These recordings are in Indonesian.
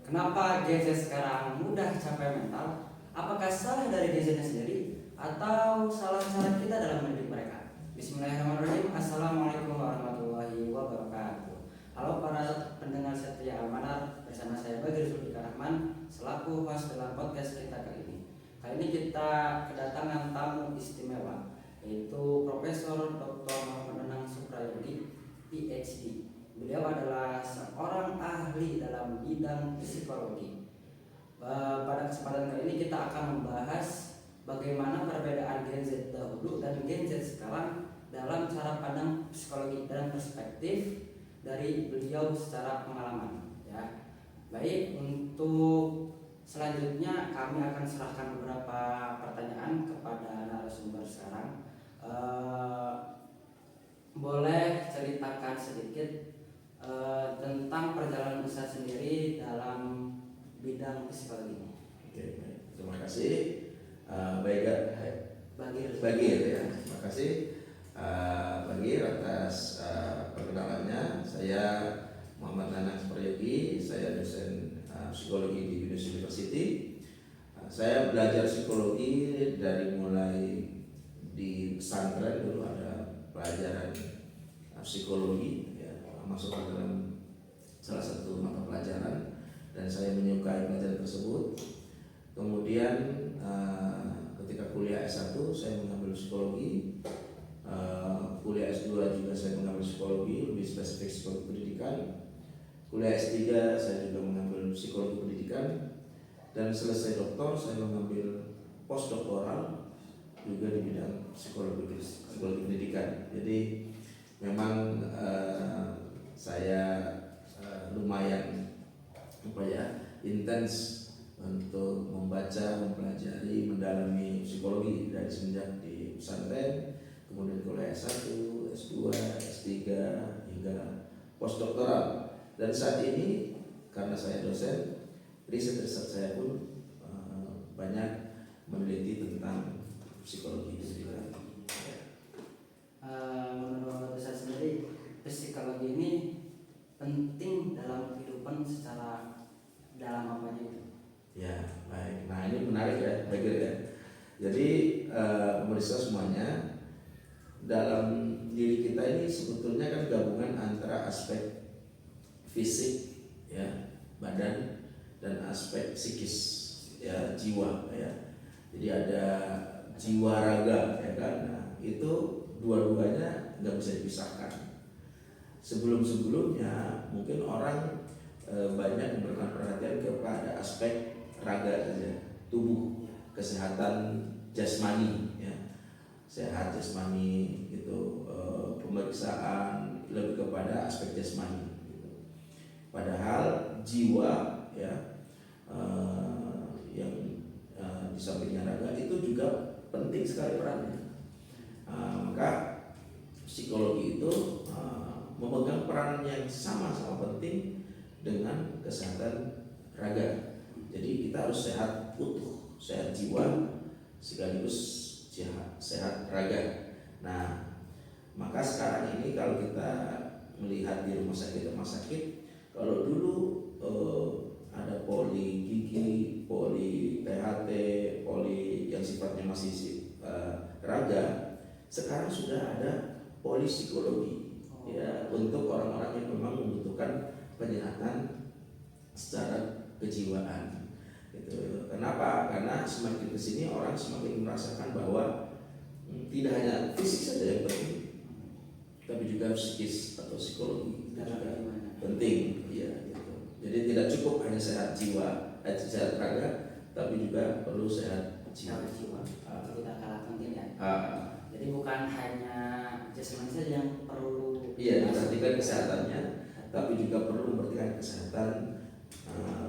Kenapa gadget sekarang mudah capek mental? Apakah salah dari gadgetnya sendiri atau salah cara kita dalam mendidik mereka? Bismillahirrahmanirrahim. Assalamualaikum warahmatullahi wabarakatuh. Halo para pendengar setia Almanar, bersama saya Bagir Sulika Rahman selaku host dalam podcast kita kali ini. Kali ini kita kedatangan tamu istimewa, yaitu Profesor Dr. Muhammad Anang Suprayadi, PhD. Beliau adalah seorang ahli dalam bidang psikologi. Pada kesempatan kali ini kita akan membahas bagaimana perbedaan Gen Z dahulu dan Gen Z sekarang dalam cara pandang psikologi dan perspektif dari beliau secara pengalaman. Ya, baik, untuk selanjutnya kami akan serahkan beberapa pertanyaan kepada narasumber sekarang. Boleh ceritakan sedikit tentang perjalanan usaha sendiri dalam bidang psikologi ini. Oke, baik. Terima kasih. Bagir ya. Terima kasih Bagir atas perkenalannya. Saya Muhammad Anang Suprayadi. Saya dosen psikologi di Yunus University. Saya belajar psikologi dari mulai di pesantren, dulu ada pelajaran psikologi, masuk ke dalam salah satu mata pelajaran dan saya menyukai pelajaran tersebut. Kemudian ketika kuliah S1 saya mengambil psikologi, kuliah S2 juga saya mengambil psikologi, lebih spesifik psikologi pendidikan. Kuliah S3 saya juga mengambil psikologi pendidikan, dan selesai doktor saya mengambil postdoktoral juga di bidang psikologi pendidikan. Jadi memang saya lumayan intens untuk membaca, mempelajari, mendalami psikologi dari semenjak di pesantren, kemudian kuliah S1, S2, S3 hingga postdoktoral. Dan saat ini karena saya dosen, riset saya pun banyak meneliti tentang psikologi pendidikan. Menurut saya sendiri, psikologi ini penting dalam kehidupan secara dalam apanya itu. Ya, baik. Nah, ini menarik ya, Bagir ya. Jadi pemirsa semuanya, dalam diri kita ini sebetulnya kan gabungan antara aspek fisik ya, badan, dan aspek psikis ya, jiwa ya. Jadi ada jiwa raga ya kan. Nah, itu dua-duanya nggak bisa dipisahkan. Sebelum-sebelumnya mungkin orang banyak memberikan perhatian kepada aspek raga saja, tubuh, kesehatan jasmani ya, sehat jasmani gitu, pemeriksaan lebih kepada aspek jasmani gitu. Padahal jiwa ya, yang di sampingnya raga itu juga penting sekali perannya. Maka psikologi itu memegang peran yang sama-sama penting dengan kesehatan raga. Jadi kita harus sehat utuh, sehat jiwa sekaligus sehat raga. Nah, maka sekarang ini kalau kita melihat di rumah sakit, kalau dulu ada poli gigi, poli THT, poli yang sifatnya masih raga, sekarang sudah ada poli psikologi ya, untuk orang-orang yang memang membutuhkan penyehatan secara kejiwaan gitu. Kenapa? Karena semakin kesini orang semakin merasakan bahwa tidak hanya fisik saja yang penting, tapi juga psikis atau psikologi juga penting ya gitu. Jadi tidak cukup hanya sehat jiwa, sehat raga, tapi juga perlu sehat jiwa. Tidak kalah penting ya. Jadi bukan hanya jasmani saja yang perlu diperhatikan kesehatannya, tapi juga perlu memperhatikan kesehatan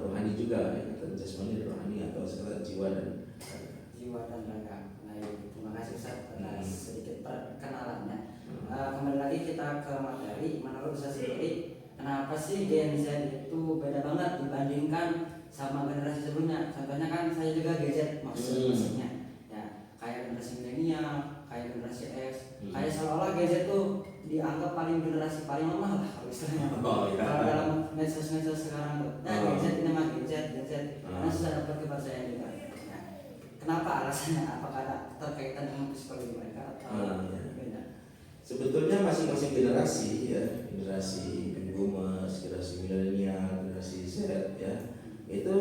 rohani juga ya, jasmani dan rohani atau kesehatan jiwa dan raga. Baik, terima kasih Ustaz atas sedikit perkenalannya. Kembali lagi kita ke materi. Menurut saya sendiri, kenapa sih Gen Z itu beda banget dibandingkan sama generasi sebelumnya? Contohnya kan saya juga gadget maksudnya ya, kayak generasi milenial, kayak generasi X, kayak seolah-olah gadget tuh dianggap generasi paling lemah lah kalau istilahnya. Kalau dalam medsos sekarang tuh, gadget ini mah gadget alasannya? Apakah ada terkaitan dengan psikologi mereka atau Ya. beda? Sebetulnya masing-masing generasi ya, generasi baby boomers, generasi milenial, generasi Z ya, itu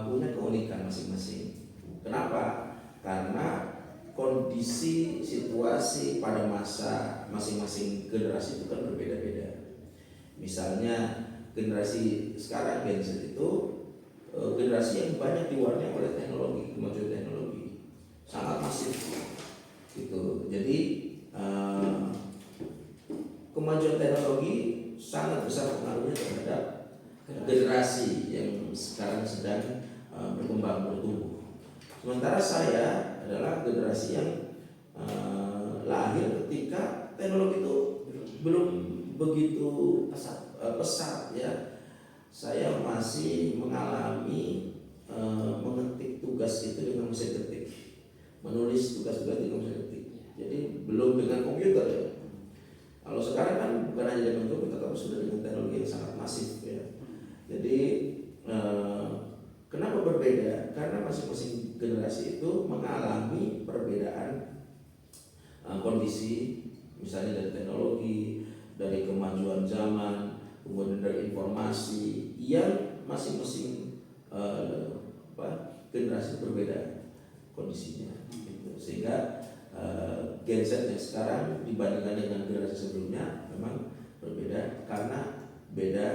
punya keunikan masing-masing. Kenapa? Karena kondisi situasi pada masa masing-masing generasi itu kan berbeda-beda. Misalnya generasi sekarang Gen Z itu generasi yang banyak diwarnai oleh teknologi, kemajuan teknologi sangat masif gitu. Jadi kemajuan teknologi sangat besar pengaruhnya terhadap generasi yang sekarang sedang berkembang bertumbuh. Sementara saya adalah generasi yang lahir ketika teknologi itu belum begitu pesat ya. Saya masih mengalami mengetik tugas itu dengan mesin ketik, menulis tugas-tugas dengan mesin ketik. Jadi belum dengan komputer ya. Kalau sekarang kan bukan hanya dengan komputer, tapi sudah dengan teknologi yang sangat masif ya. Jadi kenapa berbeda? Karena masing-masing generasi itu mengalami perbedaan kondisi, misalnya dari teknologi, dari kemajuan zaman, kemudian dari informasi yang masing-masing generasi berbeda kondisinya. Gitu. Sehingga Gen Z yang sekarang dibandingkan dengan generasi sebelumnya memang berbeda karena beda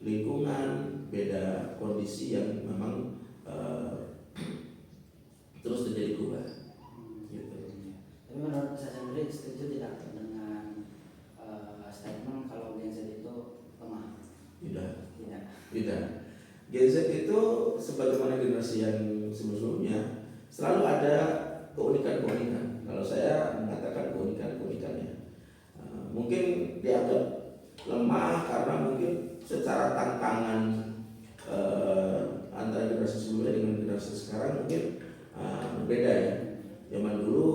lingkungan, beda kondisi yang memang terus terjadi perubahan. Gitu. Tapi menurut saya sendiri setuju tidak dengan statement kalau Gen Z itu lemah? Tidak. Gen Z itu sebagaimana generasi yang sebelumnya selalu ada keunikan-keunikan. Kalau saya mengatakan keunikan-keunikannya, mungkin dianggap lemah karena mungkin secara tantangan antara generasi sebelumnya dengan generasi sekarang mungkin berbeda ya. Zaman dulu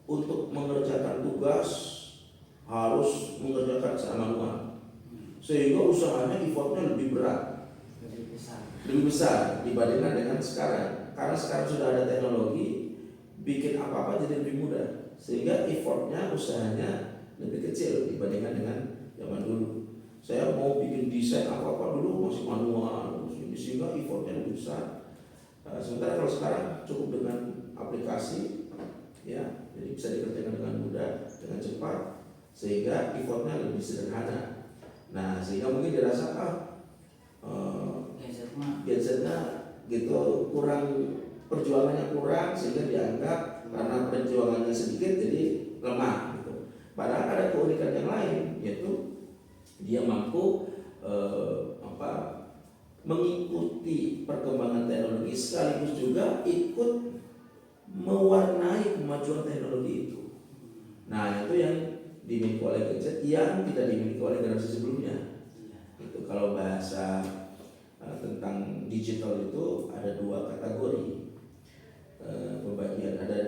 untuk mengerjakan tugas harus mengerjakan secara manual, sehingga usahanya effortnya lebih berat, lebih besar dibandingkan dengan sekarang. Karena sekarang sudah ada teknologi, bikin apa-apa jadi lebih mudah, sehingga effortnya, usahanya lebih kecil dibandingkan dengan zaman dulu. Saya mau bikin desain apa-apa dulu masih manual, sehingga effortnya lebih besar. Sementara kalau sekarang cukup dengan aplikasi, ya, jadi bisa dikerjakan dengan mudah, dengan cepat, sehingga effortnya lebih sederhana. Nah, sehingga mungkin dirasa Gen Z-nya gitu kurang, perjuangannya kurang, sehingga dianggap karena perjuangannya sedikit jadi lemah gitu. Padahal ada keunikan yang lain, yaitu dia mampu mengikuti perkembangan teknologi sekaligus juga ikut mewarnai kemajuan teknologi itu. Nah, itu yang dimiliki oleh Gen Z yang tidak dimiliki oleh generasi sebelumnya. Itu kalau bahasa tentang digital itu ada dua kategori pembagian. Ada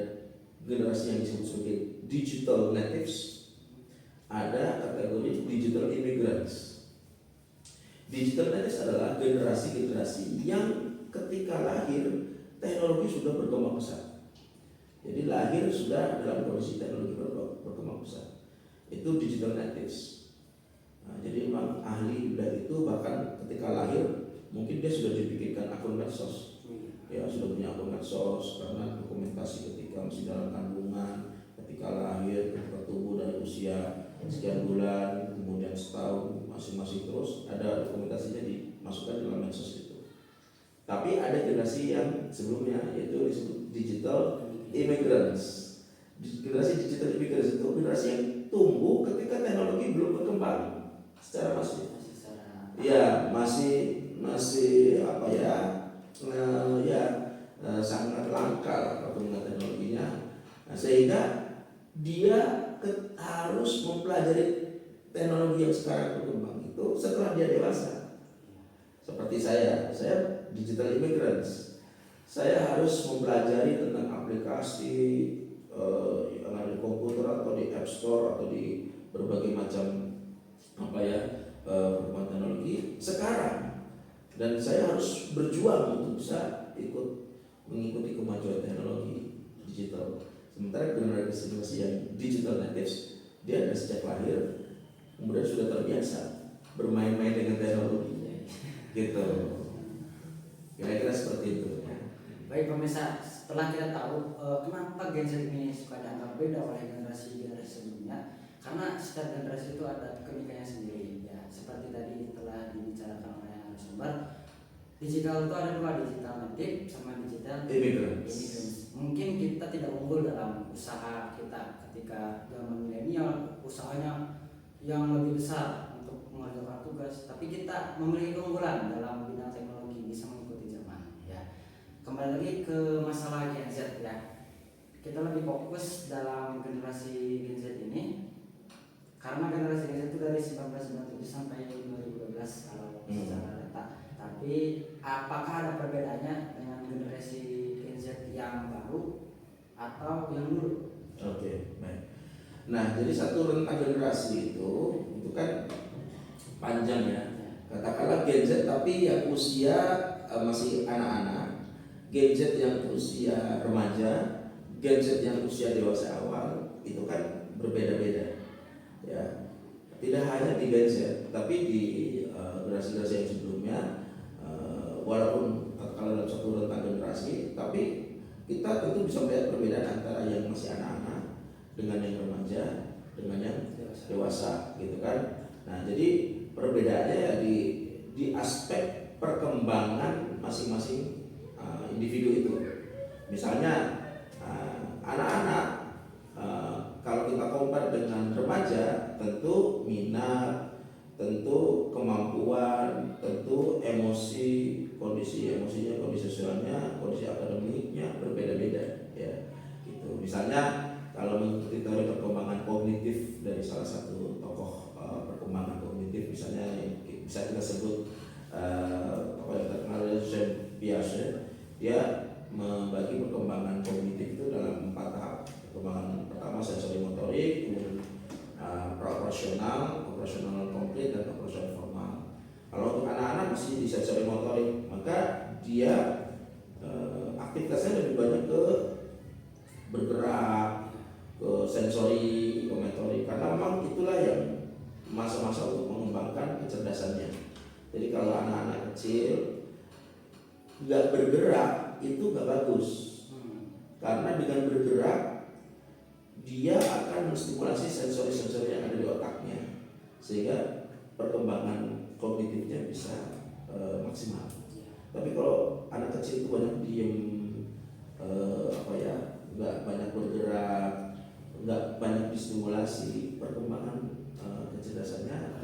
generasi yang disebut sebagai digital natives, ada kategori digital immigrants. Digital natives adalah generasi-generasi yang ketika lahir teknologi sudah berkembang pesat. Jadi lahir sudah dalam kondisi teknologi berkembang pesat. Itu digital natives. Nah, jadi memang ahli bidang itu bahkan ketika lahir mungkin dia sudah dibikinkan akun medsos. Ya, sudah punya akun medsos karena dokumentasi ketika masih dalam kandungan, ketika lahir, ketika tumbuh dari usia sekian bulan, kemudian setahun, masing-masing terus ada dokumentasinya dimasukkan dalam medsos itu. Tapi ada generasi yang sebelumnya, yaitu disebut digital immigrants. Generasi digital immigrants itu generasi yang tumbuh ketika teknologi belum berkembang secara masif. Ya, masih sangat langka perkembangan teknologinya. Nah, sehingga dia harus mempelajari teknologi yang sekarang berkembang itu setelah dia dewasa. Seperti saya digital immigrants. Saya harus mempelajari tentang aplikasi yang ada di komputer atau di App Store atau di berbagai macam perkembangan teknologi sekarang, dan saya harus berjuang untuk bisa ikut mengikuti kemajuan teknologi digital. Sementara generasi yang digital natives, dia ada sejak lahir, kemudian sudah terbiasa bermain-main dengan teknologi, gitu. Kira-kira seperti itu. Baik pemirsa, setelah kita tahu kenapa Gen Z ini suka dianggap beda oleh generasi-generasi sebelumnya, karena setiap generasi itu ada keunikannya sendiri. Ya, seperti tadi telah dibicarakan oleh narasumber, digital itu ada dua, digital native sama digital immigrants. Mungkin kita tidak unggul dalam usaha kita ketika zaman milenial, usahanya yang lebih besar untuk mengerjakan tugas, tapi kita memiliki keunggulan dalam bidang teknologi, bisa mengikuti zaman. Ya, kembali lagi ke masalah Gen Z ya. Kita lebih fokus dalam generasi Gen Z ini karena generasi Gen Z itu dari 1997 sampai 2012 kalau secara data. Tapi apakah ada perbedaannya dengan generasi Gen Z yang baru atau yang dulu? Oke, baik. Nah, jadi satu rentang generasi itu kan panjang ya. Katakanlah Gen Z tapi yang usia masih anak-anak, Gen Z yang usia remaja, Gen Z yang usia dewasa awal, itu kan berbeda-beda. Ya, tidak hanya di Gen Z, tapi di generasi-generasi yang sebelumnya, walaupun kalau dalam satu rentang generasi, tapi kita tentu bisa melihat perbedaan antara yang masih anak-anak dengan yang remaja, dengan yang dewasa, gitu kan. Nah, jadi perbedaannya ya di aspek perkembangan masing-masing individu itu. Misalnya anak-anak, kalau kita compare dengan remaja, tentu minat, tentu kemampuan, tentu emosi, kondisi emosinya, kondisi sosialnya, kondisi akademiknya berbeda-beda ya. Gitu. Misalnya kalau mengikuti teori perkembangan kognitif dari salah satu tokoh perkembangan kognitif, misalnya bisa kita sebut tokoh yang terkenal Jean Piaget, dia membagi perkembangan kognitif itu dalam 4 tahap. Perkembangan pertama sensori motorik, kemudian operasional konkret, dan operasional formal. Kalau untuk anak-anak masih di sensori motorik, maka dia aktivitasnya lebih banyak ke bergerak, ke sensori, ke motorik, karena memang itulah yang masa-masa untuk mengembangkan kecerdasannya. Jadi kalau anak-anak kecil nggak bergerak itu nggak bagus, karena dengan bergerak dia akan menstimulasi sensori-sensori yang ada di otaknya, sehingga perkembangan kognitifnya bisa maksimal. Tapi kalau anak kecil itu banyak diem, nggak banyak bergerak, nggak banyak distimulasi, perkembangan kecerdasannya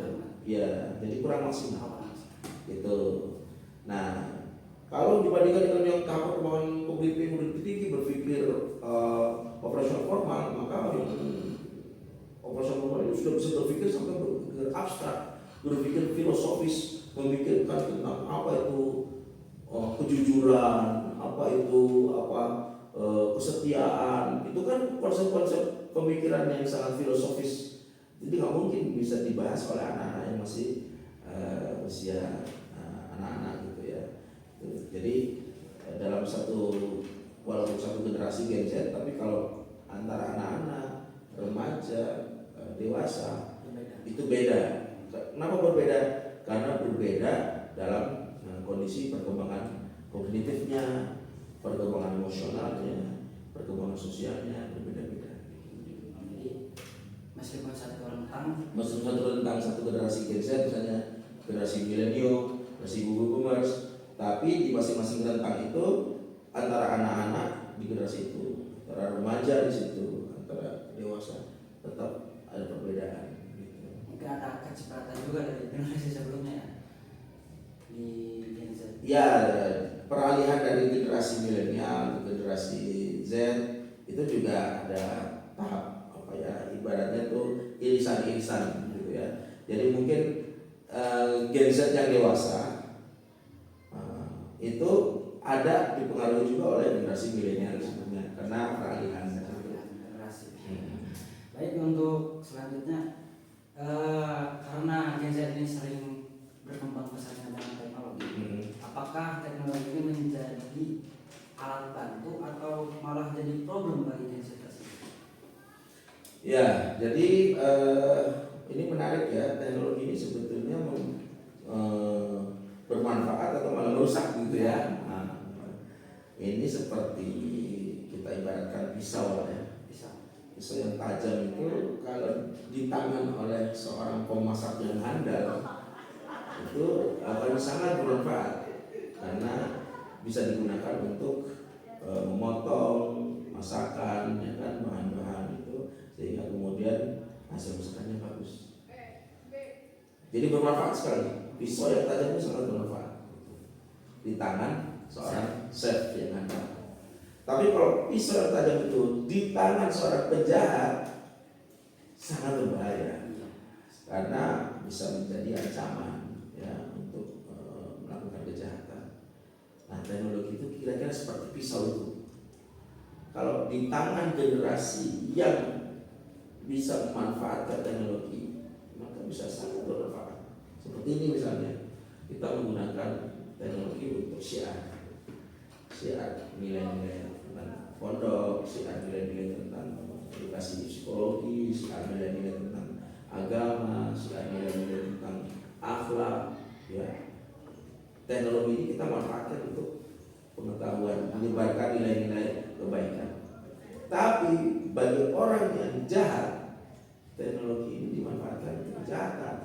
ya jadi kurang maksimal gitu. Nah, kalau dibandingkan dengan yang tahap perkembangan kognitif tinggi, berpikir operasional formal, maka yang operasional formal itu sudah bisa berpikir sampai berpikir abstrak, berpikir filosofis, memikirkan tentang apa itu kejujuran, apa itu kesetiaan. Itu kan konsep-konsep pemikiran yang sangat filosofis. Jadi nggak mungkin bisa dibahas oleh anak-anak yang masih usia anak-anak gitu ya. Jadi dalam walaupun satu generasi Gen Z, tapi kalau antara anak-anak, remaja, dewasa itu beda. Kenapa berbeda? Karena berbeda dalam kondisi perkembangan kognitifnya, perkembangan emosionalnya, perkembangan sosialnya berbeda-beda. Jadi meskipun satu rentang satu generasi Gen Z, misalnya generasi milenial, generasi baby boomers, tapi di masing-masing rentang itu antara anak-anak di generasi itu, antara remaja di situ, antara dewasa, tetap ada perbedaan. Gitu. Mungkin ada kecepatan juga dari generasi sebelumnya ya, di Gen Z. Ya, peralihan dari generasi milenial ke generasi Z itu juga ada tahap ibaratnya tuh irisan-irisan gitu ya. Jadi mungkin Gen Z yang dewasa itu ada dipengaruhi juga oleh generasi milenial sebelumnya karena peralihan generasi. Baik, untuk selanjutnya karena Gen Z ini sering berkembang pesatnya dengan teknologi, apakah teknologi ini menjadi alat bantu atau malah jadi problem bagi genset tersebut? Ya, jadi ini menarik ya, teknologi ini sebetulnya bermanfaat atau malah merusak gitu ya. Nah, ini seperti kita ibaratkan pisau lah ya. Pisau yang tajam itu kalau di tangan oleh seorang pemasak yang handal itu akan sangat bermanfaat karena bisa digunakan untuk memotong masakan ya kan, bahan-bahan itu sehingga kemudian hasil masakannya bagus. Jadi bermanfaat sekali. Pisau yang tajam itu sangat bermanfaat di tangan seorang chef yang handal. Tapi kalau pisau yang tajam itu di tangan seorang penjahat sangat berbahaya karena bisa menjadi ancaman ya untuk melakukan kejahatan. Nah, teknologi itu kira-kira seperti pisau itu. Kalau di tangan generasi yang bisa memanfaatkan teknologi, maka bisa sangat bermanfaat. Seperti ini misalnya, kita menggunakan teknologi untuk syiar nilai-nilai tentang pondok, syiar nilai-nilai tentang edukasi psikologi, syiar nilai-nilai tentang agama, syiar nilai-nilai tentang akhlak. Ya, teknologi ini kita manfaatkan untuk pengetahuan, menyebarkan nilai-nilai kebaikan. Tapi bagi orang yang jahat, teknologi ini dimanfaatkan untuk kejahatan.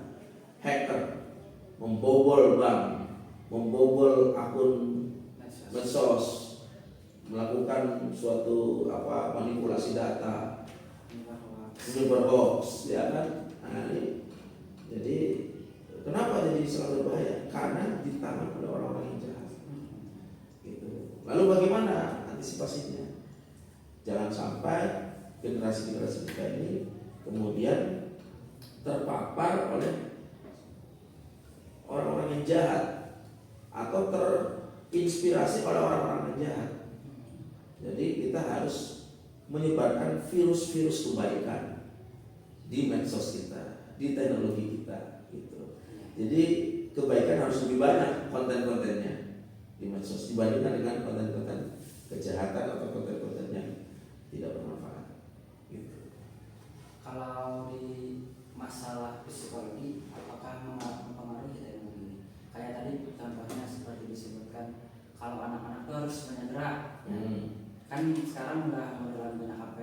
Hacker membobol bank, membobol akun medsos, melakukan suatu manipulasi data, menyebar hoax, ya kan? Nah, ini jadi kenapa jadi sangat berbahaya? Karena di tangan oleh orang-orang yang jahat. Gitu. Lalu bagaimana antisipasinya? Jangan sampai generasi-generasi kita ini kemudian terpapar oleh orang-orang yang jahat atau terinspirasi oleh orang-orang yang jahat. Jadi kita harus menyebarkan virus-virus kebaikan di medsos kita, di teknologi kita, gitu. Jadi kebaikan harus lebih banyak konten-kontennya di medsos dibandingkan dengan konten-konten kejahatan atau konten-konten yang tidak bermanfaat. Gitu. Kalau di masalah psikologi, apakah mempengaruhi teknologi ini? Kayak tadi contohnya seperti disebutkan, kalau anak-anak itu harus banyak gerak. Kan sekarang udah modelan punya HP,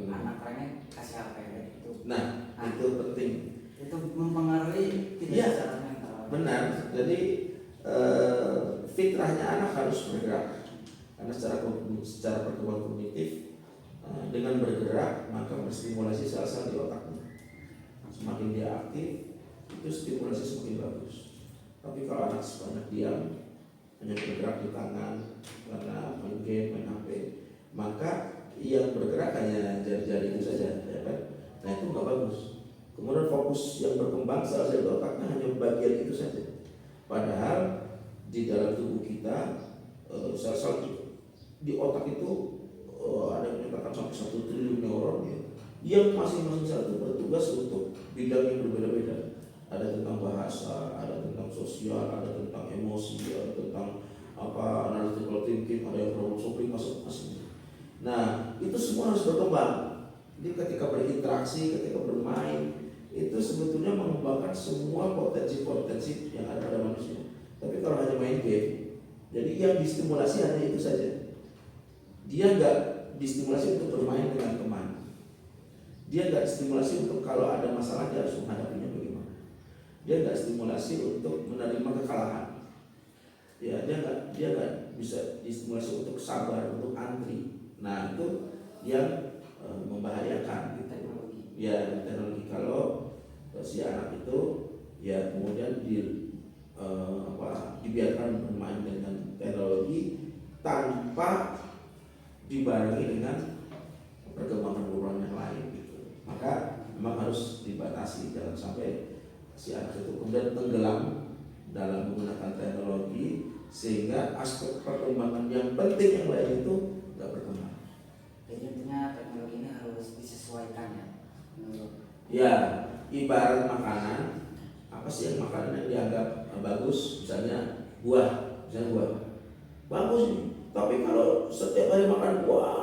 anak lainnya kasih HP gitu. Nah, itu penting. Itu mempengaruhi tidak Ya, secara mental. benar. Jadi fitrahnya anak harus bergerak karena secara perkembangan kognitif dengan bergerak maka menstimulasi sel-sel di otaknya. Semakin dia aktif, itu stimulasi semakin bagus. Tapi kalau anak sebanyak diam, hanya bergerak di tangan karena main game, main HP, maka yang bergerak hanya jari-jari itu saja, ya kan? Nah, itu nggak bagus. Kemudian fokus yang berkembang sel-sel di otaknya hanya bagian itu saja. Padahal di dalam tubuh kita sel-sel di otak itu ada yang menyatakan sampai 1 triliun neuron ya, yang masing-masing sel itu bertugas untuk bidang yang berbeda-beda. Ada tentang bahasa, ada tentang sosial, ada tentang emosi, ada tentang analytical thinking, ada yang problem solving masing-masing. Nah, itu semua harus berkembang. Jadi ketika berinteraksi, ketika bermain, itu sebetulnya mengembangkan semua potensi-potensi yang ada pada manusia. Tapi kalau hanya main game, jadi yang distimulasi hanya itu saja. Dia nggak distimulasi untuk bermain dengan teman. Dia nggak stimulasi untuk kalau ada masalah dia harus menghadapinya bagaimana. Dia nggak stimulasi untuk menerima kekalahan. Ya, dia nggak bisa distimulasi untuk sabar, untuk antri. Nah, itu yang membahayakan gitu. Teknologi. Ya, teknologi kalau si anak itu ya kemudian dibiarkan bermain dengan teknologi tanpa dibarengi dengan perkembangan perubahan yang lain gitu. Maka memang harus dibatasi, jangan sampai si anak itu kemudian tenggelam dalam menggunakan teknologi sehingga aspek perkembangan yang penting yang lain itu nggak berkembang. Jadi intinya teknologi ini harus disesuaikan ya. Ya, ibarat makanan, apa sih yang makanan yang dianggap bagus, misalnya buah, bagus nih, Tapi kalau setiap hari makan buah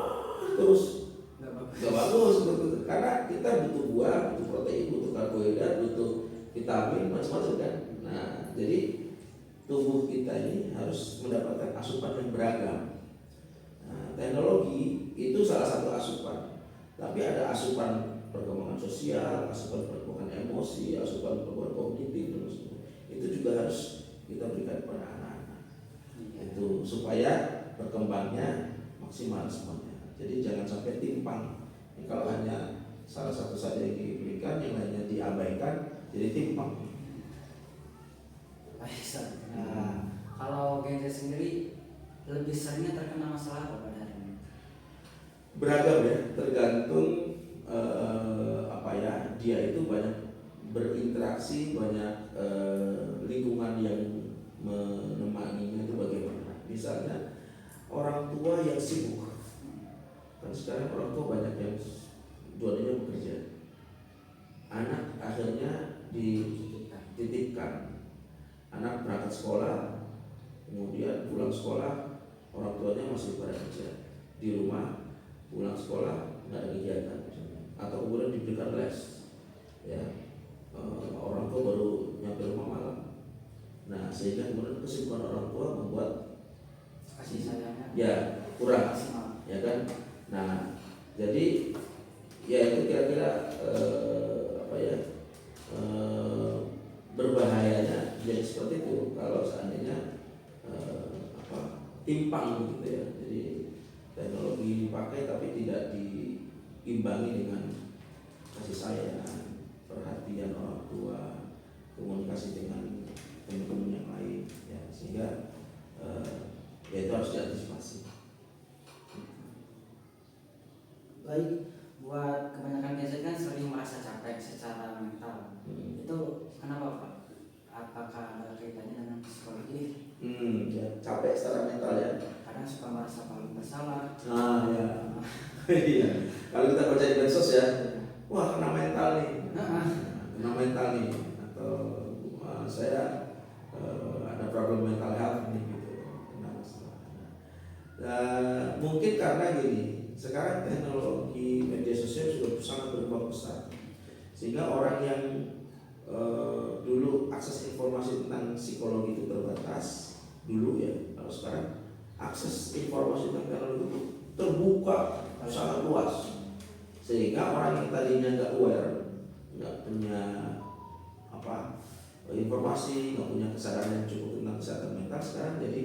terus nggak bagus, betul. Karena kita butuh buah, butuh protein, butuh karbohidrat, butuh vitamin, macam-macam kan. Nah, jadi tubuh kita ini harus mendapatkan asupan yang beragam. Nah, teknologi itu salah satu asupan, tapi ada asupan perkembangan sosial, asupan perkembangan emosi, asupan perkembangan kognitif, itu juga harus kita berikan kepada anak-anak. Itu supaya berkembangnya maksimal semuanya. Jadi jangan sampai timpang. Kalau hanya salah satu saja yang diberikan, yang lainnya diabaikan, jadi timpang. Baik, Ustaz. Nah, kalau Gen Z sendiri lebih seringnya terkena masalah apa pada hari ini? Beragam ya, tergantung dia itu banyak berinteraksi, banyak lingkungan yang menemaninya itu bagaimana. Misalnya orang tua yang sibuk, kan sekarang orang tua banyak yang dua-duanya bekerja, anak akhirnya dititipkan, anak berangkat sekolah, kemudian pulang sekolah orang tuanya masih pada kerja di rumah, pulang sekolah nggak ada kegiatan, atau kemudian diberikan les, ya orang tua baru nyampe rumah malam. Nah, sehingga kemudian kesibukan orang tua membuat Kasih sayangnya ya kurang, maksimal. ya kan. Nah, jadi ya itu kira-kira berbahayanya jadi seperti itu kalau seandainya timpang gitu ya. Jadi teknologi dipakai tapi tidak diimbangi dengan kasih sayang, perhatian orang tua, komunikasi dengan teman-teman yang lain, ya, sehingga ya itu harus diantisipasi. Baik, buat kebanyakan Gen Z kan sering merasa capek secara mental. Itu kenapa Pak? Apakah ada kaitannya dengan psikologi? Ya, capek secara mental ya. Kadang suka merasa paling bersalah. Ya. Iya. Kalau kita baca di medsos ya, wah kena mental nih, kena mental nih, atau saya ada problem mental health nih gitu. Mungkin karena gini, sekarang teknologi media sosial sudah sangat berkembang pesat, sehingga orang yang dulu akses informasi tentang psikologi itu terbatas dulu ya, kalau sekarang akses informasi tentang teknologi itu terbuka sangat luas, sehingga orang yang tadinya nggak aware, nggak punya informasi, nggak punya kesadaran yang cukup tentang kesehatan mental, sekarang jadi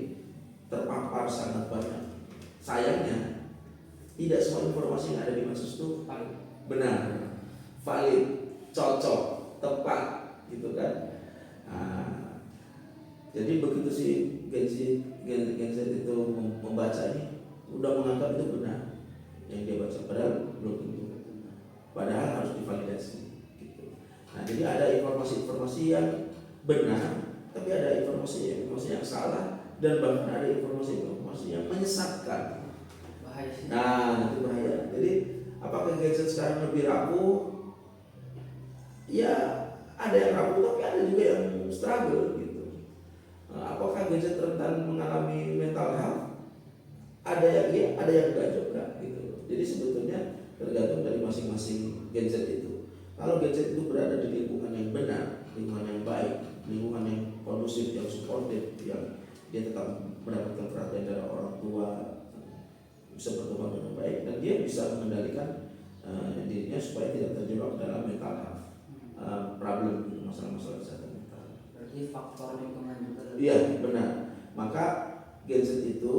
terpapar sangat banyak. Sayangnya tidak semua informasi yang ada di medsos itu benar, valid, cocok, tepat, gitu kan. Nah, jadi begitu si Gen Z itu membaca ini, udah menganggap itu benar yang dia baca, padahal belum tentu. Padahal harus divalidasi. Gitu. Nah, jadi ada informasi-informasi yang benar, tapi ada informasi yang salah, dan bahkan ada informasi yang menyesatkan. Bahaya sih. Nah, itu bahaya. Jadi apakah Gen Z sekarang lebih rapuh? Ya, ada yang rapuh, tapi ada juga yang struggle gitu. Apakah Gen Z rentan mengalami mental health? Ada yang iya, ada yang enggak juga gitu. Jadi sebetulnya tergantung dari masing-masing Gen Z itu. Kalau Gen Z itu berada di lingkungan yang benar, lingkungan yang baik, lingkungan yang kondusif, yang suportif, yang dia tetap mendapatkan perhatian dari orang tua, bisa berkembang dengan baik, dan dia bisa mengendalikan dirinya supaya tidak terjebak dalam mental health problem, masalah-masalah kesehatan mental. Berarti faktor lingkungan juga. Iya, benar. Maka Gen Z itu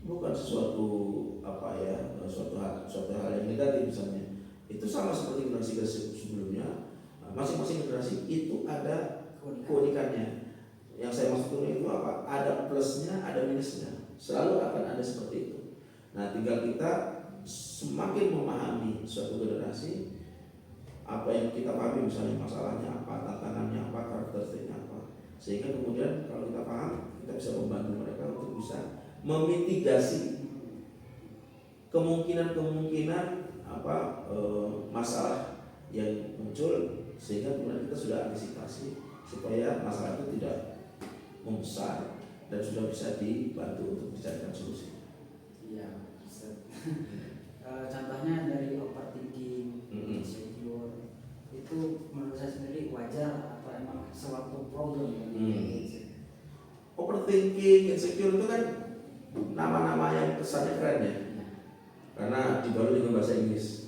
bukan suatu hal yang negatif misalnya. Itu sama seperti generasi sebelumnya. Masing-masing generasi itu ada keunikannya. Yang saya maksud itu apa? Ada plusnya, ada minusnya. Selalu akan ada seperti itu. Nah, tinggal kita semakin memahami suatu generasi, apa yang kita pahami, misalnya masalahnya apa, tantangannya apa, karakteristiknya apa, sehingga kemudian kalau kita paham, kita bisa membantu mereka untuk bisa memitigasi kemungkinan masalah yang muncul, sehingga kemudian kita sudah antisipasi supaya masalah itu tidak membesar, dan sudah bisa dibantu untuk dicarikan solusi. Iya, Ustaz. Contohnya dari overthinking, insecure, itu menurut saya sendiri wajar atau emang suatu problem bagi Overthinking, insecure itu kan nama-nama yang kesannya keren ya, karena dibalut dengan bahasa Inggris.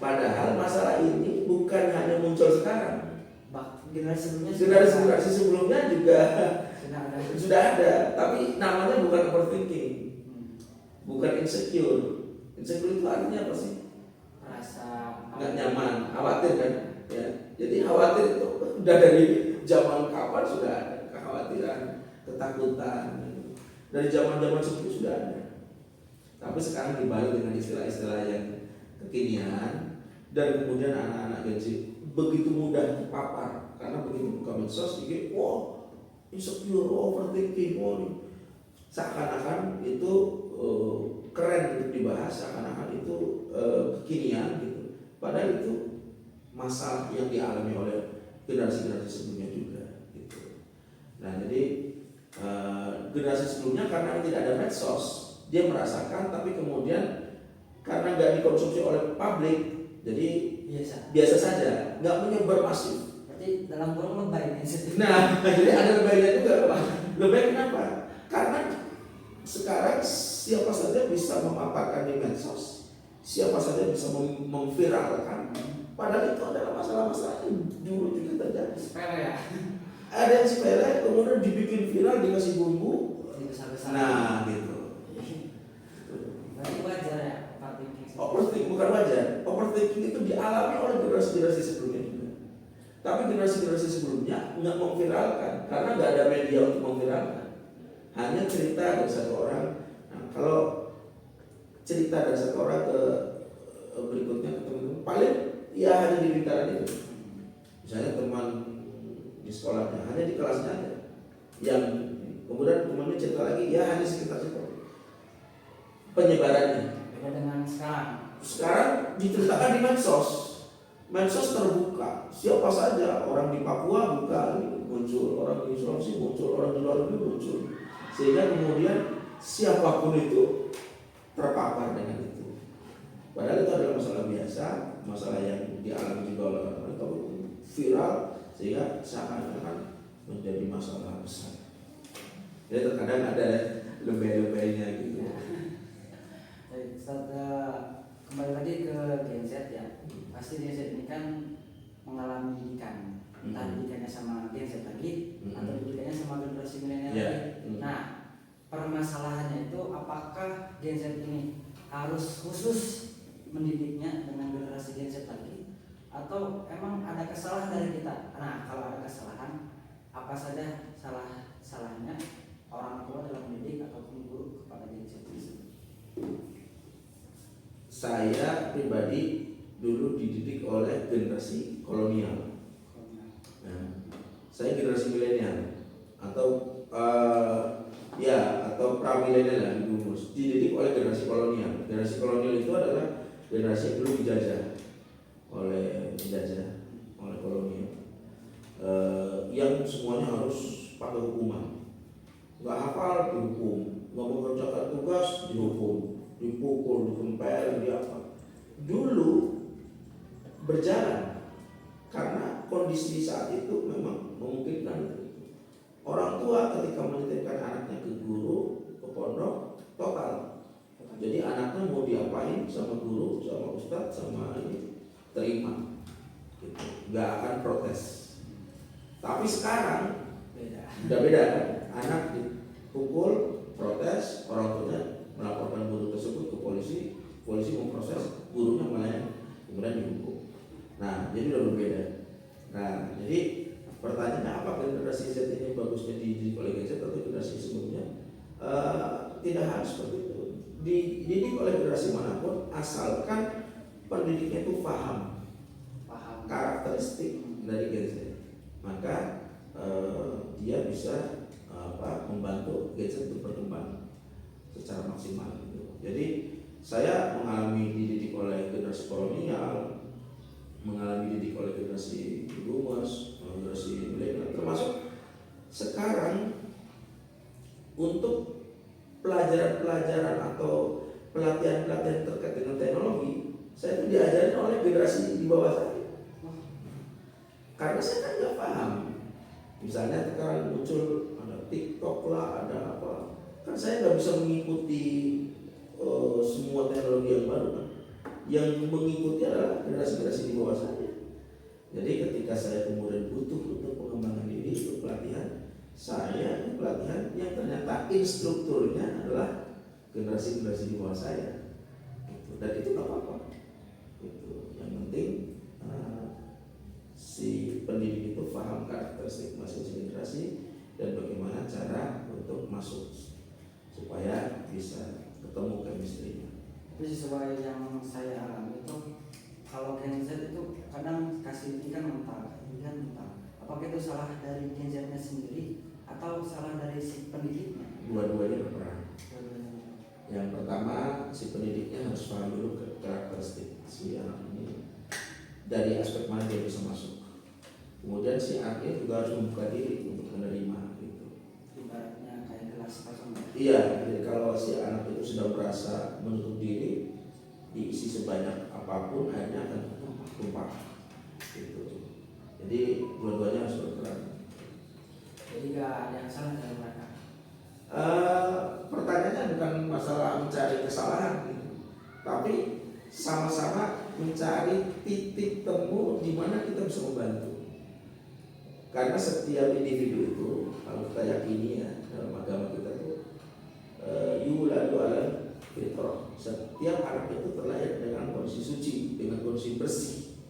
Padahal masalah ini bukan hanya muncul sekarang. Generasi sebelumnya juga sudah ada, tapi namanya bukan overthinking, bukan insecure. Insecure itu artinya apa sih? Rasa nggak nyaman, khawatir kan? Ya. Jadi khawatir itu udah dari zaman kapan sudah ada kekhawatiran, ketakutan. Dari zaman-zaman sebelum sudah ada. Tapi sekarang dibalik dengan istilah-istilah yang kekinian, dan kemudian anak-anak Gen Z begitu mudah terpapar karena begitu buka medsos dikit, wah insecure, overthinking, seakan-akan itu keren untuk dibahas, seakan-akan itu kekinian gitu. Padahal itu masalah yang dialami oleh generasi-generasi sebelumnya juga gitu. Nah jadi generasi sebelumnya karena tidak ada medsos, dia merasakan, tapi kemudian karena nggak dikonsumsi oleh publik, jadi biasa saja, nggak menyebar masif. Berarti dalam kurung lebay. Nah, jadi ada lebaynya juga, Pak. Lebay kenapa? Karena sekarang siapa saja bisa memaparkan di medsos, siapa saja bisa memviralkan. Padahal itu adalah masalah-masalah yang dulu juga terjadi. Sepele ya. Ada yang sepele, kemudian dibikin viral, dikasih bumbu. Nah, gitu. Berarti wajar ya overthinking bukan wajar. Overthinking itu dialami oleh generasi-generasi sebelumnya juga. Tapi generasi-generasi sebelumnya nggak memviralkan karena nggak ada media untuk memviralkan. Hanya cerita dari satu orang. Nah, kalau cerita dari satu orang ke berikutnya ke teman-teman, paling ya hanya di lingkaran itu. Misalnya teman di sekolahnya, hanya di kelasnya aja. Yang kemudian temannya cerita lagi, ya hanya sekitar situ. Penyebarannya. Beda dengan sekarang. Sekarang diceritakan di medsos. Medsos terbuka. Siapa saja, orang di Papua buka muncul, orang di Sulawesi muncul, orang di luar negeri muncul. Sehingga kemudian siapapun itu terpapar dengan itu. Padahal itu adalah masalah biasa, masalah yang dialami juga oleh orang-orang, tapi viral sehingga seakan-akan menjadi masalah besar. Jadi terkadang ada lebay-lebaynya gitu. Kembali lagi ke Gen Z ya. Pasti Gen Z ini kan mengalami didikan, entah didikannya sama Gen Z lagi atau didikannya sama generasi milenial lagi. Nah, permasalahannya itu apakah Gen Z ini harus khusus mendidiknya dengan generasi Gen Z lagi, atau emang ada kesalahan dari kita? Nah, kalau ada kesalahan, apa saja salahnya orang tua dalam mendidik ataupun guru kepada Gen Z tersebut? Saya pribadi dulu dididik oleh generasi kolonial. Nah, saya generasi milenial atau atau pramilenial lah dulu, dididik oleh generasi kolonial. Generasi kolonial itu adalah generasi yang dulu dijajah oleh kolonial, yang semuanya harus pakai hukuman. Nggak hafal dihukum, nggak mengerjakan tugas dihukum, dipukul, dikempel, dulu berjalan karena kondisi saat itu memang memungkinkan. Orang tua ketika menitipkan anaknya ke guru, ke pondok, total. Jadi anaknya mau diapain sama guru, sama ustadz, sama ini terima, gitu. Nggak akan protes. Tapi sekarang udah beda kan? Anak dipukul, protes, orang tuanya melaporkan guru tersebut ke polisi memproses, gurunya malah kemudian dihukum. Nah, jadi udah berbeda. Nah, jadi pertanyaannya apakah generasi Z ini bagusnya dididik oleh Gen Z atau generasi sebelumnya? Tidak harus seperti itu. Dididik oleh generasi manapun asalkan pendidiknya itu paham karakteristik dari Gen Z, maka dia bisa membantu Gen Z untuk berkembang secara maksimal gitu. Jadi saya mengalami dididik oleh generasi kolonial, mengalami dididik oleh generasi boomers, generasi milenial, termasuk sekarang untuk pelajaran-pelajaran atau pelatihan-pelatihan terkait dengan teknologi, saya itu diajarin oleh generasi di bawah saya. Karena saya kan nggak paham. Misalnya sekarang muncul ada TikTok lah, ada apa. Kan saya nggak bisa mengikuti semua teknologi yang baru kan. Yang mengikuti adalah generasi-generasi di bawah saya. Jadi ketika saya kemudian butuh untuk pengembangan diri, untuk pelatihan, saya ini pelatihan yang ternyata instrukturnya adalah generasi-generasi di bawah saya. Dan itu nggak apa-apa. Yang penting si pendidik itu paham karakteristik masing-masing generasi dan bagaimana cara untuk masuk supaya bisa ketemu chemistry-nya. Tapi sesuai yang saya alami itu, kalau Gen Z itu kadang kasih ini kan mental. Apakah itu salah dari Gen Z-nya sendiri atau salah dari si pendidiknya? Dua-duanya berperan. Yang pertama, si pendidiknya harus paham dulu karakteristik si anak ini dari aspek mana dia bisa masuk. Kemudian si anaknya juga harus membuka diri untuk menerima gitu. Ibaratnya kayak gelas kosong. Iya, jadi kalau si anak itu sudah merasa menutup diri, diisi sebanyak apapun akhirnya akan tumpah gitu. Jadi dua-duanya harus berperan. Jadi gak ada yang salah dari mereka. Pertanyaannya bukan masalah mencari kesalahan gitu, tapi sama-sama mencari titik temu di mana kita bisa membantu. Karena setiap individu itu, kalau kita yakini ya dalam agama kita itu yuladu ala fitrah. Setiap anak itu terlahir dengan kondisi suci, dengan kondisi bersih.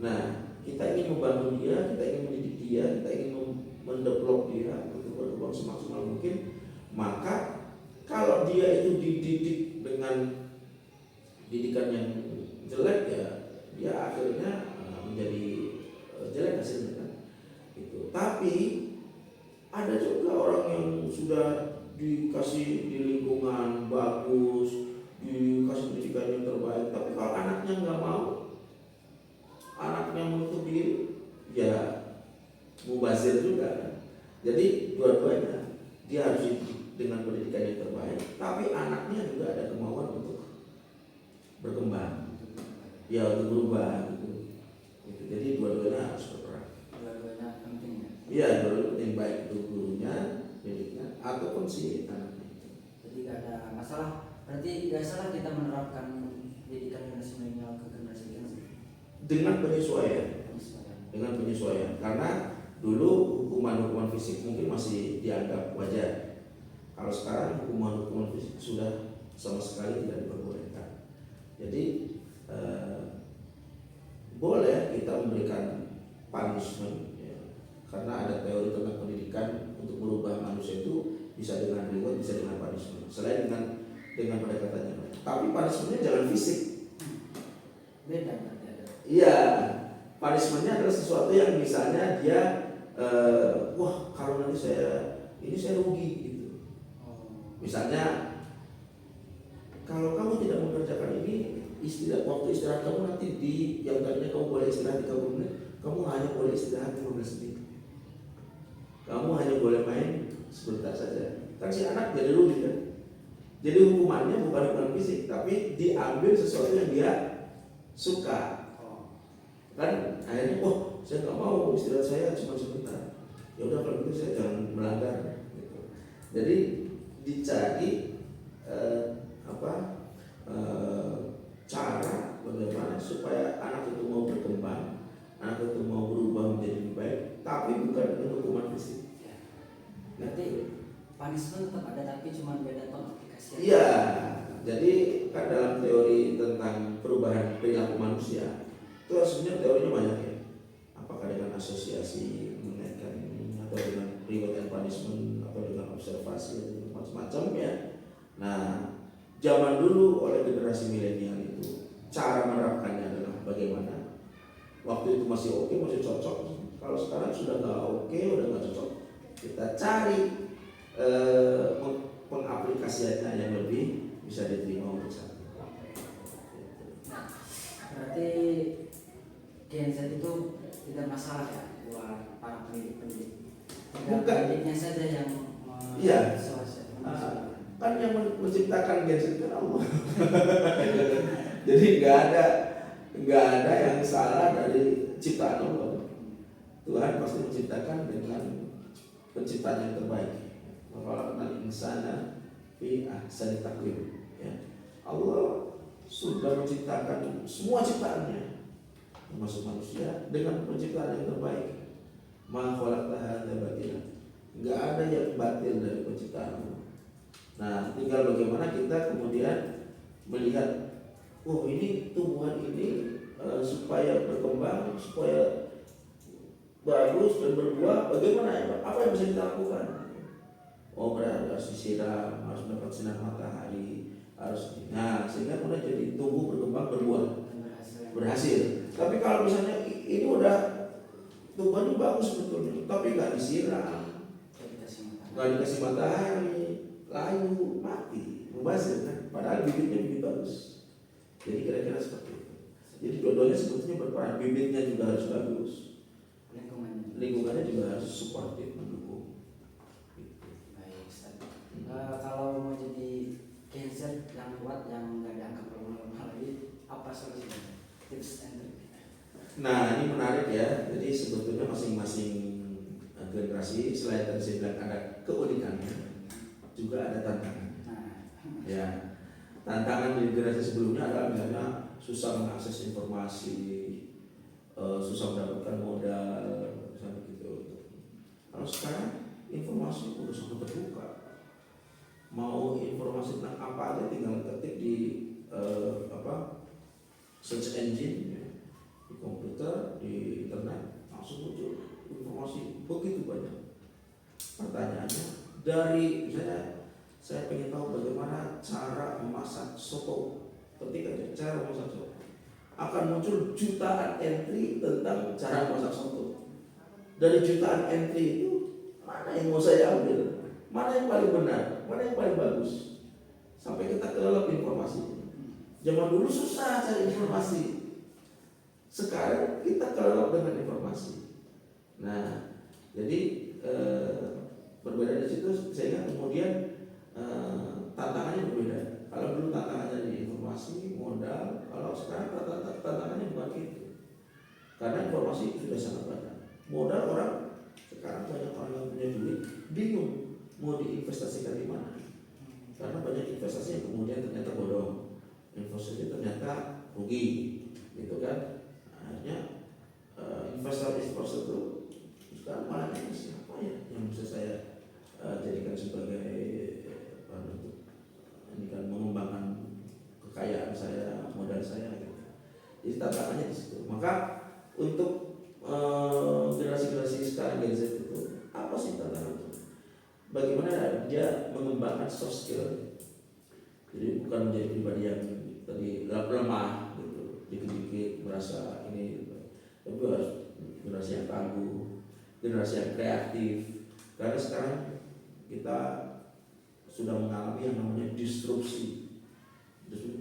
Nah, kita ingin membantu dia, kita ingin mendidik dia, kita ingin mendevelop dia untuk berkembang semaksimal mungkin. Maka kalau dia itu dididik dengan didikan yang jelek ya, dia akhirnya menjadi jelek hasilnya kan. Gitu. Tapi ada juga orang yang sudah dikasih di lingkungan bagus, dikasih pendidikan yang terbaik, tapi kalau anaknya nggak mau, anaknya menutup diri, ya mubazir juga kan. Jadi dua-duanya dia harus dengan pendidikan yang terbaik, tapi anaknya juga ada kemauan untuk berkembang, ya untuk berubah gitu. Jadi dua-duanya harus berperan. Dua-duanya penting ya. Iya, dua-duanya penting, baik itu gurunya, pendidiknya, ataupun si anaknya itu. Jadi gak ada masalah. Berarti gak salah kita menerapkan pendidikan generasi milenial ke generasi Gen Z. Dengan penyesuaian. Dengan penyesuaian. Karena dulu hukuman fisik mungkin masih dianggap wajar. Kalau sekarang hukuman fisik sudah sama sekali tidak diperbolehkan. Jadi boleh kita memberikan punishment ya. Karena ada teori tentang pendidikan untuk merubah manusia itu bisa dengan reward, bisa dengan punishment. Selain dengan pendekatannya. Tapi punishmentnya jangan fisik. Beda berarti ada. Iya, punishmentnya adalah sesuatu yang misalnya dia wah kalau nanti saya rugi gitu. Misalnya kalau kamu tidak mengerjakan ini, waktu istirahat kamu nanti yang tadinya kamu boleh istirahat 30 menit, kamu hanya boleh istirahat 15 menit. Kamu hanya boleh main sebentar saja. Kan si anak jadi rugi kan. Jadi hukumannya bukan hukuman fisik, tapi diambil sesuatu yang dia suka. Kan akhirnya, saya nggak mau istirahat saya cuma sebentar. Ya udah kalau gitu saya jangan melanggar. Gitu. Jadi dicari cara bagaimana supaya anak itu mau berkembang, anak itu mau berubah menjadi lebih baik, tapi bukan dengan hukuman fisik. Berarti punishment tetap ada tapi cuma beda tone aplikasi. Iya, jadi kan dalam teori tentang perubahan perilaku manusia itu sebenarnya teorinya banyak ya. Apakah dengan asosiasi mengaitkan ini, atau dengan reward and punishment, atau dengan observasi, atau macam-macam ya. Nah, zaman dulu oleh generasi milenial itu cara menerapkannya adalah bagaimana? Waktu itu masih oke, masih cocok. Kalau sekarang sudah nggak oke, udah nggak cocok. Kita cari pengaplikasiannya yang lebih bisa diterima untuk saat ini. Berarti Gen Z itu tidak masalah ya buat para pendidik. Bukan. Pendidiknya saja yang Iya. selesai. Kan yang menciptakan gadget kan Allah. Jadi nggak ada yang salah dari ciptaan Allah. Tuhan pasti menciptakan dengan penciptaan yang terbaik. Khalaqal insana fi ahsani taqwim. Ya. Allah sudah menciptakan semua ciptaannya, termasuk manusia, dengan penciptaan yang terbaik. Ma khalaqta hadza batila. Enggak ada yang batil dari penciptaan Allah. Nah, tinggal bagaimana kita kemudian melihat, oh ini tumbuhan ini supaya berkembang, supaya bagus dan berbuah, bagaimana ya Pak? Apa yang bisa kita lakukan? Oh berarti harus disiram, harus mendapat sinar matahari, nah sehingga kemudian jadi tumbuh, berkembang, berbuah, berhasil. Tapi kalau misalnya ini udah tumbuhan ini bagus sebetulnya, tapi nggak disiram, nggak dikasih matahari, layu, mati, mubazir kan? Padahal bibitnya begitu bagus. Jadi kira-kira seperti itu. Jadi dua-duanya sebetulnya berperan, bibitnya juga harus bagus, lingkungannya juga harus suportif, mendukung. Kalau mau jadi Gen Z yang kuat, yang nggak dianggap lemah lagi, apa solusinya? Tips and trick. Nah ini menarik ya. Jadi sebetulnya masing-masing generasi selain tadi saya bilang ada keunikannya, juga ada tantangannya. Ya, tantangan di generasi sebelumnya adalah misalnya susah mengakses informasi, susah mendapatkan modal, misalnya gitu. Kalau sekarang informasi udah sangat terbuka. Mau informasi tentang apa aja tinggal ketik di search engine ya, di komputer, di internet, langsung muncul informasi begitu banyak. Pertanyaannya, dari misalnya saya pengen tahu bagaimana cara memasak soto, ketik aja cara memasak soto, akan muncul jutaan entry tentang cara memasak soto. Dari jutaan entry itu mana yang mau saya ambil? Mana yang paling benar, mana yang paling bagus, sampai kita kelelep informasi. Zaman dulu susah cari informasi, sekarang kita kelelep dengan informasi. Nah, jadi berbeda di situ sehingga kemudian tantangannya berbeda. Kalau dulu tantangannya di informasi, modal, kalau sekarang tantangannya bukan itu. Karena informasi sudah sangat banyak. Modal orang sekarang banyak orang yang punya duit bingung mau diinvestasikan di mana, karena banyak investasi yang kemudian ternyata bodong, investasi ternyata rugi, gitu kan. Akhirnya investor itu sekarang malah siapa ya yang bisa saya jadikan sebagai untuk ini kan mengembangkan kekayaan saya, modal saya, gitu. Jadi tantangannya di situ. Maka untuk generasi-generasi sekarang Gen Z itu apa sih tantangan? Bagaimana dia mengembangkan soft skill, jadi bukan menjadi pribadi yang tadi lemah gitu, dikit-dikit merasa ini gitu. Tapi harus generasi yang tangguh, generasi yang kreatif. Karena sekarang kita sudah mengalami yang namanya disrupsi,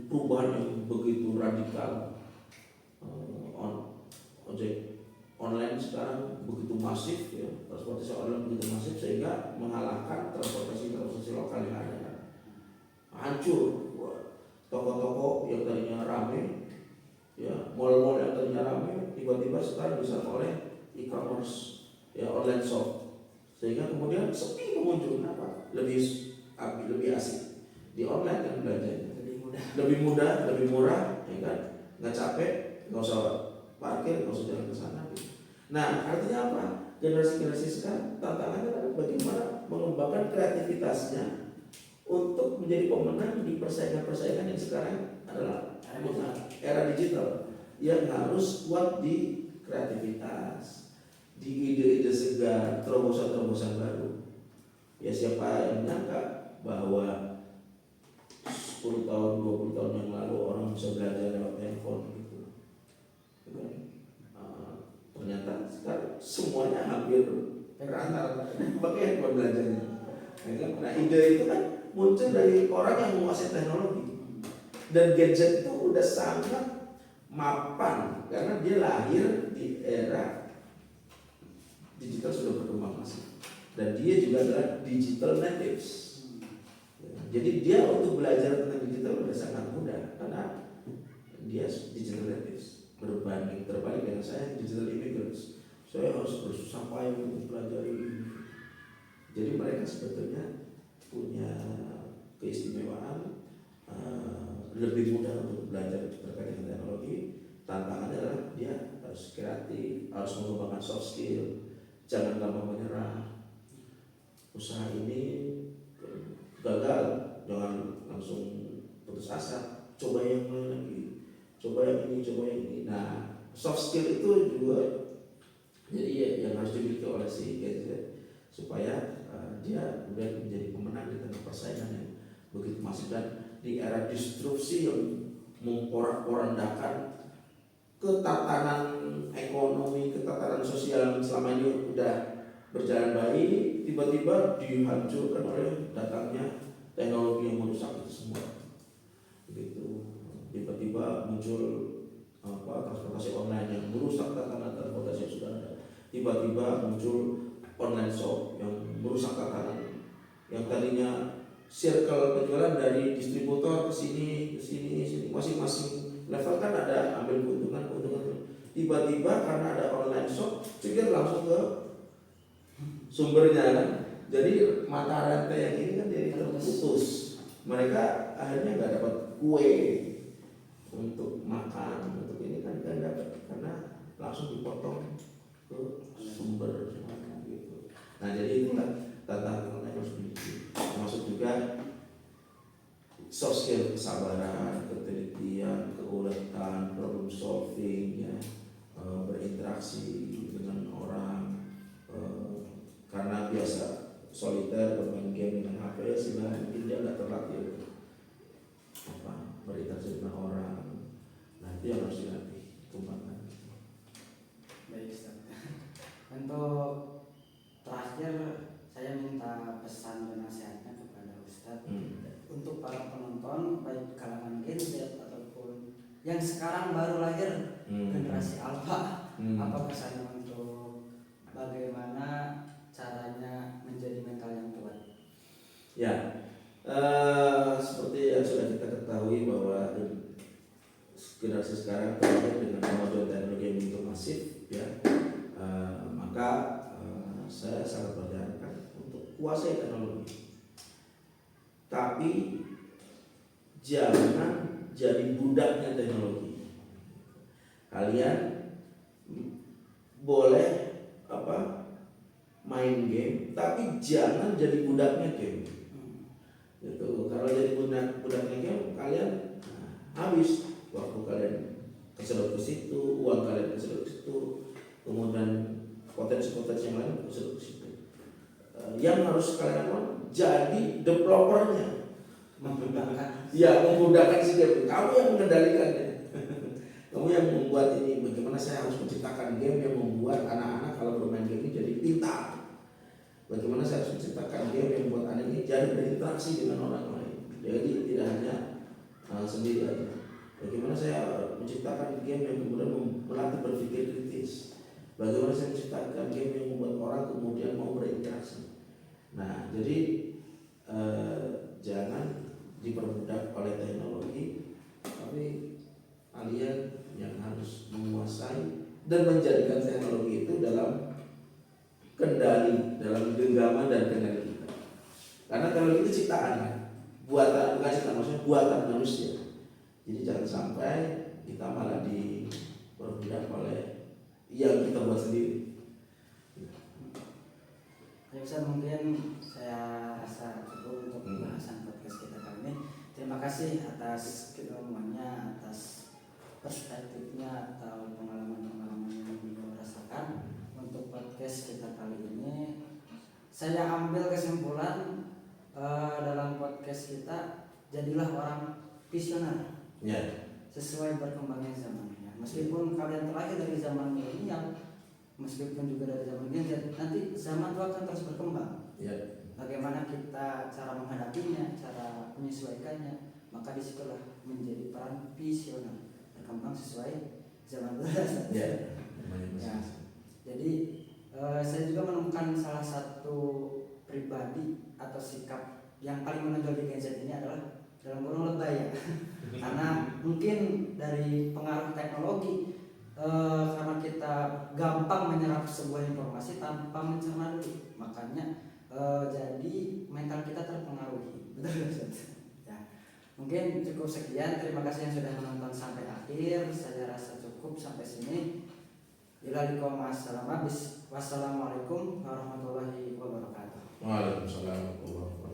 perubahan yang begitu radikal. Ojek online sekarang begitu masif ya, transportasi online begitu masif sehingga mengalahkan transportasi lokal yang ada. Hancur. Toko-toko yang tadinya ramai, ya, mal-mal yang tadinya ramai tiba-tiba sekarang bisa oleh e-commerce, ya, online shop, sehingga kemudian sepi pengunjung. Kenapa? Lebih asik di online kan belanjanya, lebih mudah, lebih murah, ya kan, nggak capek, nggak usah parkir, nggak usah jalan ke sana. Nah, artinya apa? Generasi-generasi sekarang tantangannya adalah bagaimana mengembangkan kreativitasnya untuk menjadi pemenang di persaingan-persaingan yang sekarang adalah era digital, yang harus kuat di kreativitas, di ide-ide segar, terobosan-terobosan baru. Ya, siapa yang menyangka bahwa 10 tahun, 20 tahun yang lalu orang bisa belajar lewat handphone gitu. Ternyata sekarang semuanya hampir rata pakai handphone belajarnya. Nah, ide itu kan muncul dari orang yang menguasai teknologi, dan gadget itu udah sangat mapan karena dia lahir di era digital sudah berkembang masif, dan dia juga adalah digital natives. Jadi dia untuk belajar tentang digital sudah sangat mudah karena dia digital natives, berbanding terbalik dengan saya digital immigrants. Saya harus bersusah payah untuk mempelajari ini. Jadi mereka sebetulnya punya keistimewaan, lebih mudah untuk belajar terkait dengan teknologi. Tantangannya adalah dia harus kreatif, harus mengembangkan soft skill, jangan gampang menyerah. Usaha ini gagal, jangan langsung putus asa, coba yang lain lagi, coba yang ini, coba yang ini. Nah, soft skill itu juga jadi yang harus dimiliki oleh si Gen Z supaya dia kemudian menjadi pemenang di tengah persaingan yang begitu masif dan di era disrupsi yang memporak-porandakan ketatanan ekonomi, ketatanan sosial yang selama ini udah berjalan baik, tiba-tiba dihancurkan oleh datangnya teknologi yang merusak itu semua. Begitu tiba-tiba muncul transportasi online yang merusak tatanan transportasi yang sudah ada. Tiba-tiba muncul online shop yang merusak tatanan yang tadinya circle penjualan dari distributor ke sini, masing-masing level kan ada ambil keuntungan. Tiba-tiba karena ada online shop, pikir langsung ke sumbernya kan. Jadi mata rantai yang ini kan jadi terputus. Mereka akhirnya nggak dapat kue untuk makan, untuk ini kan nggak dapat karena langsung dipotong ke sumber gitu. Nah jadi itulah tantangan yang harus dimiliki. Termasuk juga soft skill, kesabaran, ketelitian, keuletan, problem solving, ya, berinteraksi dengan orang. Karena biasa soliter bermain game dengan HP sehingga mungkin dia nggak terlatih berinteraksi dengan orang. Nah itu yang harus dilatih, kembangkan. Baik Ustaz. Untuk terakhir saya minta pesan dan nasihatnya kepada Ustaz untuk para penonton baik kalangan Gen Z ataupun yang sekarang baru lahir generasi Alpha. Apa pesannya untuk bagaimana caranya menjadi mental yang kuat? Ya, seperti yang sudah kita ketahui bahwa generasi sekarang terkait dengan kemajuan teknologi yang begitu masif, ya, maka saya sangat menyarankan untuk kuasai teknologi, tapi jangan jadi budaknya teknologi. Kalian boleh main game, tapi jangan jadi budaknya game. Gitu. Kalau jadi budaknya game, kalian habis waktu kalian kesedot ke situ, uang kalian kesedot ke situ, kemudian potensi-potensi yang lain kesedot ke situ. Yang harus kalian lakukan jadi developernya, memudahkan si game. Kamu yang mengendalikannya. Kamu yang membuat ini. Bagaimana saya harus menciptakan game yang membuat anak-anak kalau bermain game ini jadi pintar. Bagaimana saya harus menciptakan game yang membuat anak ini jadi berinteraksi dengan orang lain. Jadi tidak hanya sendiri aja. Bagaimana saya menciptakan game yang kemudian melatih berpikir kritis. Bagaimana saya menciptakan game yang membuat orang kemudian mau berinteraksi. Nah, jadi jangan diperbudak oleh teknologi, tapi kalian yang harus menguasai dan menjadikan teknologi itu dalam kendali, dalam genggaman dan kendali kita. Karena teknologi itu ciptaan, buatan, bukan ciptaan, maksudnya buatan manusia. Jadi jangan sampai kita malah diperbudak oleh yang kita buat sendiri. Ya Ustaz, mungkin saya rasa cukup untuk pembahasan podcast kita kali ini. Terima kasih atas keilmuannya, atas perspektifnya atau pengalaman-pengalaman yang beliau rasakan untuk podcast kita kali ini. Saya ambil kesimpulan dalam podcast kita, jadilah orang visioner, sesuai berkembangnya zaman. Meskipun kalian terlahir dari zaman milenial, meskipun juga dari zaman Gen Z, nanti zaman itu akan terus berkembang. Bagaimana kita cara menghadapinya, cara menyesuaikannya, maka disitulah menjadi peran visioner, berkembang sesuai zaman berasa. Jadi saya juga menemukan salah satu pribadi atau sikap yang paling menonjol di Gen Z ini adalah dalam kurung lebay ya. Karena mungkin dari pengaruh teknologi, karena kita gampang menyerap sebuah informasi tanpa mencerna dulu, makanya jadi mental kita terpengaruhi. Betul Ustaz? Ya, mungkin cukup sekian. Terima kasih yang sudah menonton sampai akhir. Saya rasa cukup sampai sini. Wassalamualaikum warahmatullahi wabarakatuh. Waalaikumsalam warahmatullahi wabarakatuh.